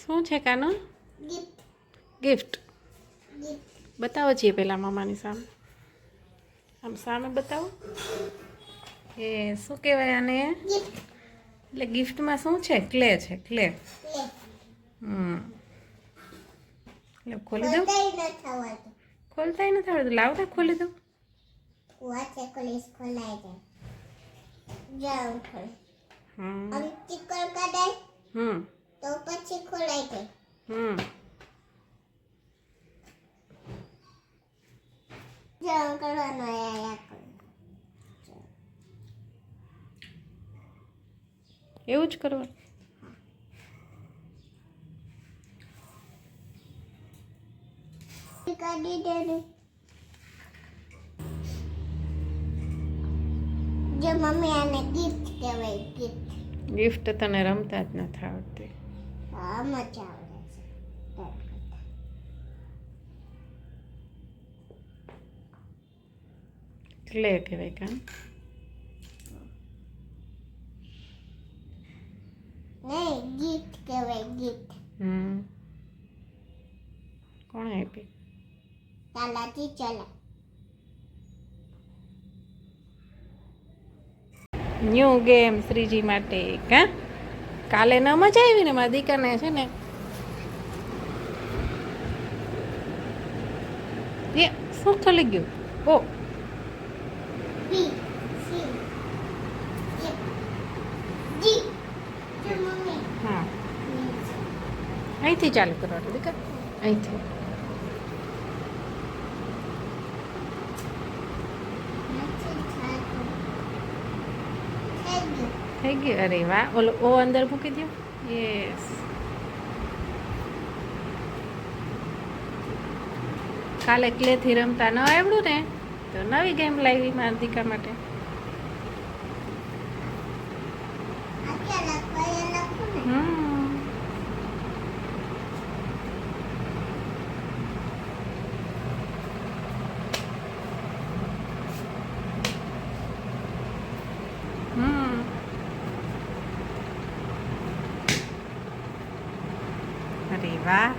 શું છે કાનૂન? ગિફ્ટ ગિફ્ટ ગિફ્ટ બતાવો છીએ પહેલાં મમ્માની સામે. આમ સામે બતાવો. એ શું કહેવાય આને? ગિફ્ટ એટલે ગિફ્ટમાં શું છે? ક્લે છે, ક્લે. લે એટલે ખોલી દઉં? ખોલતાય ન થવાતું. ખોલતાય નથી આવડતું. લાવો તો ખોલી દઉં. વાંચે કોલેજ ખોલાય જાય. જાઉં ખોલ આમ ચીકર કઢાય તો પછી ખોલાય જાય. જાઉં કરવાનો આયા કરો. એવું જ કરવાનું. કાઢી દે ને. જો મમ્મી આને ગિફ્ટ કહેવાય ગિફ્ટ. ગિફ્ટ તને રમતા જ નથી આવડતી. આમ જ આવડે છે. ક્લે કહેવાય કાં? નહીં ગિફ્ટ કહેવાય ગિફ્ટ. કોણે આપી? તાલાથી ચલા. ન્યૂ ગેમ શ્રીજી માટે કાં? કાલે ન મજા આવી ને મારા દીકરાને છે ને એ શું ખોલી ગયું? ઓ બી સી જી જો મમ્મી હા અહીંથી ચાલુ કરવાનું દીકરા, અહીંથી. થઈ ગયું. અરે વાહ. ઓલો ઓ અંદર મૂકી દો. યસ. કાલે ક્લેથી રમતા ન આવડ્યું ને તો નવી ગેમ લાવી મારા દીકરા માટે. અરે વાહ.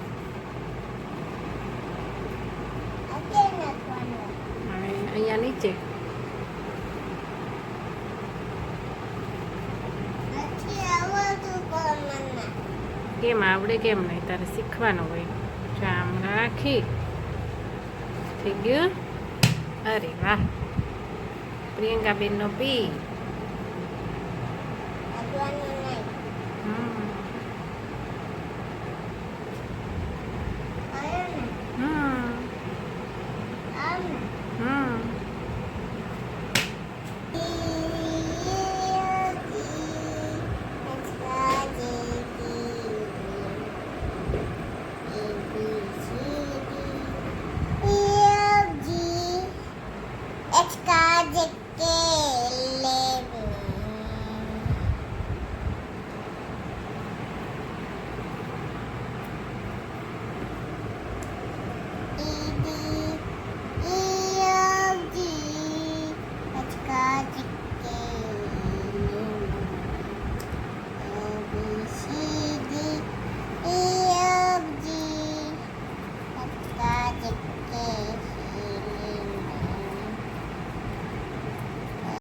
હવે અહીંયા નીચે કેમ આવડે કેમ નહીં? તારે શીખવાનું હોય. આમ રાખી. થઈ ગયું. અરે વાહ. પ્રિયંકાબેનનો પી. હમ